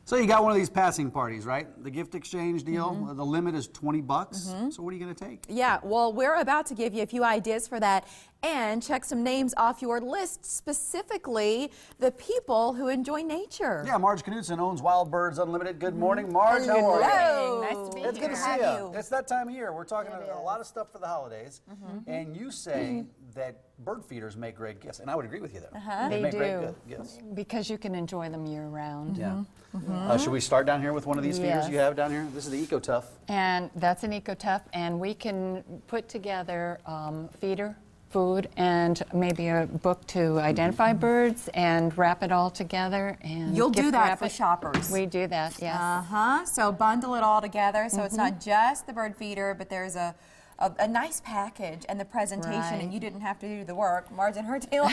So you got one of these passing parties, right? The gift exchange deal. The limit is $20. So what are you going to take? Yeah, well, we're about to give you a few ideas for that and check some names off your list, specifically the people who enjoy nature. Yeah, Marge Knudsen owns Wild Birds Unlimited. Good morning, Marge. How are you? Hello. Nice to be here. It's good to see you. It's that time of year. We're talking a lot of stuff for the holidays. And you say that bird feeders make great gifts. And I would agree with you there. They make do. Great gifts. Because you can enjoy them year round. Yeah. Should we start down here with one of these feeders you have down here? This is the Eco Tough. And that's an Eco Tough, and we can put together feeder, food, and maybe a book to identify birds and wrap it all together. And You'll do that wrap for it. shoppers. We do that, yes. So bundle it all together so it's not just the bird feeder, but there's a nice package and the presentation, and you didn't have to do the work. Marge and her tail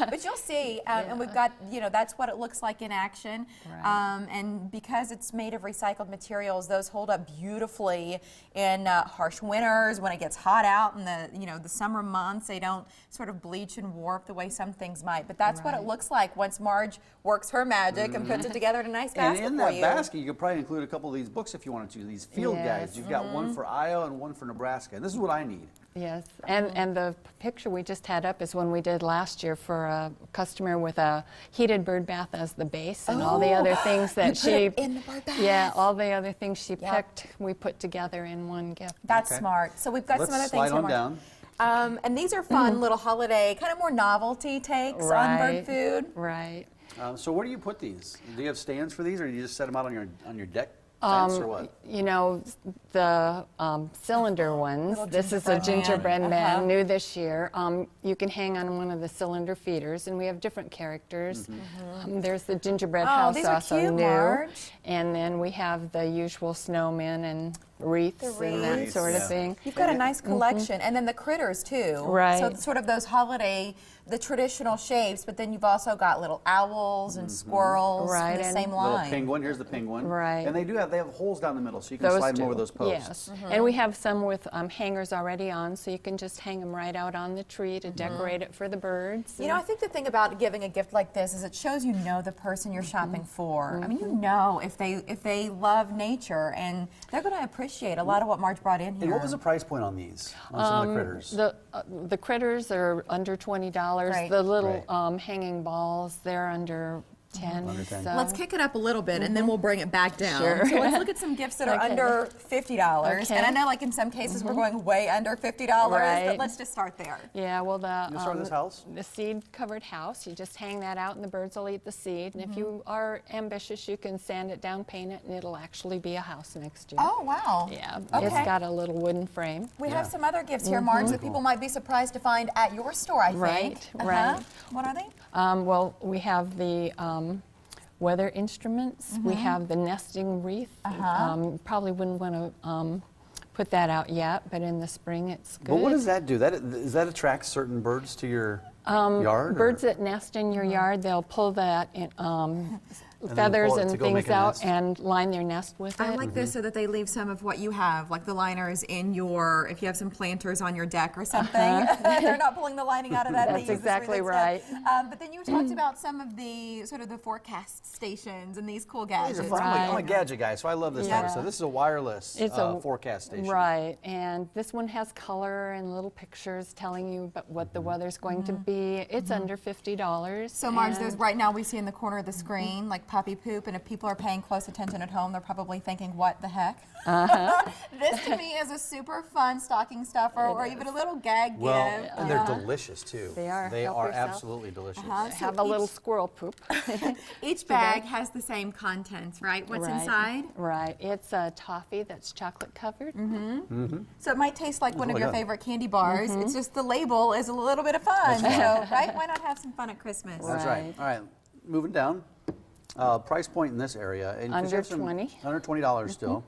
but you'll see, and we've got, that's what it looks like in action. And because it's made of recycled materials, those hold up beautifully in harsh winters when it gets hot out in the summer months. They don't sort of bleach and warp the way some things might. But that's what it looks like once Marge works her magic and puts it together in a nice basket And in that basket, you could probably include a couple of these books if you wanted to. These field guides. You've got one for Iowa and one for Nebraska. And this is what I need. Yes, and the picture we just had up is one we did last year for a customer with a heated bird bath as the base, and all the other things that she in the bird bath. Yeah, all the other things she picked, we put together in one gift. That's smart. So we've got some other things slide on down. And these are fun little holiday, kind of more novelty takes on bird food. Right. So where do you put these? Do you have stands for these, or do you just set them out on your deck? Or what? You know, the cylinder ones, this is a gingerbread man, new this year. You can hang on one of the cylinder feeders, and we have different characters. There's the gingerbread house, these are also cute, new. Marge. And then we have the usual snowmen and wreaths and that sort of thing. You've got a nice collection, and then the critters too. Right. So sort of those holiday, the traditional shapes, but then you've also got little owls and squirrels in the same line. Little penguin. Here's the penguin. Right. And they have holes down the middle, so you can slide them over those posts. Yes. And we have some with hangers already on, so you can just hang them right out on the tree to decorate it for the birds. You know, I think the thing about giving a gift like this is it shows you know the person you're shopping for. I mean, you know if they love nature, and they're going to appreciate a lot of what Marge brought in here. And what was the price point on these, on some of the critters? The critters are under $20. Right. The little hanging balls, they're under 10. Under 10. So. Let's kick it up a little bit, and then we'll bring it back down. Sure. So let's look at some gifts that are under $50. And I know, like in some cases, we're going way under $50, but let's just start there. Yeah, well, You'll start with this house? the seed-covered house, you just hang that out, and the birds will eat the seed. And if you are ambitious, you can sand it down, paint it, and it'll actually be a house next year. Oh, wow. Yeah, Okay. it's got a little wooden frame. We have some other gifts here, Marge, that people might be surprised to find at your store, I think. Right, right. What are they? Well, we have the weather instruments. We have the nesting wreath. Probably wouldn't want to put that out yet, but in the spring it's good. But what does that do? Does that attract certain birds to your yard? Birds that nest in your yard, they'll pull that feathers pull it and to go things make a out nest. and line their nest with it. I like this so that they leave some of what you have, like the liners in your, if you have some planters on your deck or something, they're not pulling the lining out of that. That's exactly right. But then you talked about some of the sort of the forecast stations and these cool gadgets. These are fun. I'm a gadget guy, so I love this stuff. So this is a wireless forecast station. Right, and this one has color and little pictures telling you about what the weather's going to be. It's under $50. So Marge, there's right now we see in the corner of the screen like puppy poop, and if people are paying close attention at home, they're probably thinking, what the heck? This to me is a super fun stocking stuffer or even a little gag gift. And they're delicious too. They are. They Help are yourself. absolutely delicious. Have a little squirrel poop. Each bag has the same contents, right? What's inside? Right. It's a toffee that's chocolate covered. So it might taste like one of your favorite candy bars. It's just the label is a little bit of fun. So, right? Why not have some fun at Christmas? That's right. All right, moving down. Price point in this area. And Under $20. Under $20 still.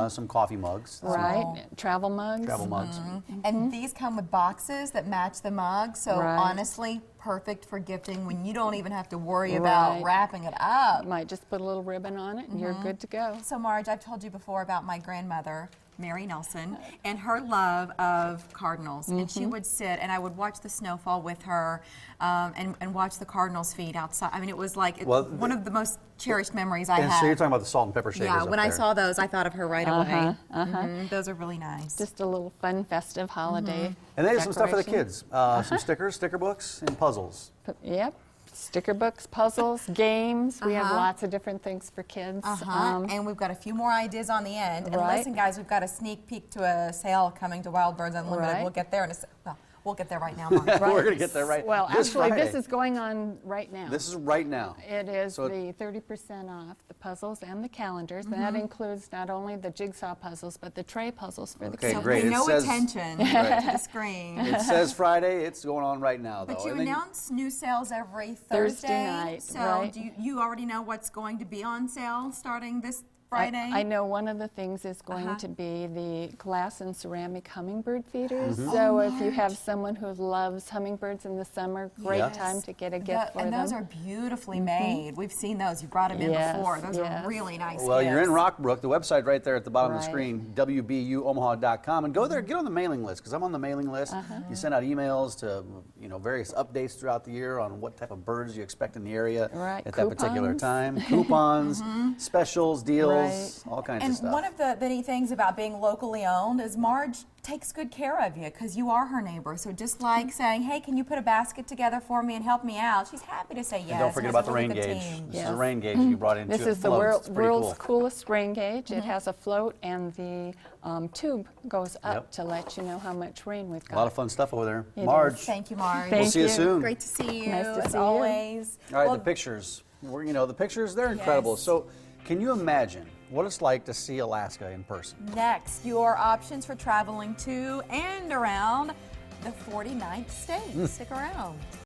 Some coffee mugs. Right. Travel mugs. Travel mugs. And these come with boxes that match the mug. So honestly, perfect for gifting when you don't even have to worry about wrapping it up. Might just put a little ribbon on it and you're good to go. So Marge, I've told you before about my grandmother Mary Nelson, and her love of cardinals. And she would sit, and I would watch the snowfall with her, and watch the cardinals feed outside. I mean, it was like one of the most cherished memories I And have. so you're talking about the salt and pepper shakers. Yeah, up when I there. saw those, I thought of her right away. Those are really nice. Just a little fun, festive holiday. And they have some stuff for the decoration. kids. Some stickers, sticker books, and puzzles. Yep. Sticker books, puzzles, games. We have lots of different things for kids. And we've got a few more ideas on the end. And Right. listen, guys, we've got a sneak peek to a sale coming to Wild Birds Unlimited. Right. We'll get there in a well, we'll get there right now, Mark. We're going to get there right Well, this actually, Friday. this is going on right now. This is right now. It is So the 30% off the puzzles and the calendars. And that includes not only the jigsaw puzzles, but the tray puzzles for the Okay, kids. great. Pay It no says- attention Right. to the screen. It says Friday. It's going on right now, though. But you And then- announce new sales every Thursday Thursday. night, So right. do you already know what's going to be on sale starting this Friday? I know one of the things is going to be the glass and ceramic hummingbird feeders. So if you have someone who loves hummingbirds in the summer, great Yes. time to get a gift for and them. those are beautifully made. We've seen those. You brought them in Yes, before. Those yes. are really nice Well, you're in gifts. Rockbrook. The website right there at the bottom of the Right. screen, wbuomaha.com, and go there. Get on the mailing list because I'm on the mailing list. You send out emails to various updates throughout the year on what type of birds you expect in the area Right, at that particular coupons. time. Coupons, specials, deals, Right. all kinds And of stuff. one of the neat things about being locally owned is Marge takes good care of you because you are her neighbor. So just like saying, hey, can you put a basket together for me and help me out? She's happy to say yes. and don't forget and has about the a really rain good gauge. team. This is Yes. a rain gauge you brought into This it. is the floats. It's pretty world's cool. coolest rain gauge. It has a float, and the tube goes up Yep. to let you know how much rain we've got. A lot of fun stuff over there. It Marge, is. Thank you, Marge. Thank we'll see you you. soon. Great to see you, Nice to as see you. always. All right, Well, the pictures. The pictures, they're incredible. Yes. So, can you imagine what it's like to see Alaska in person? next, your options for traveling to and around the 49th state. Stick around.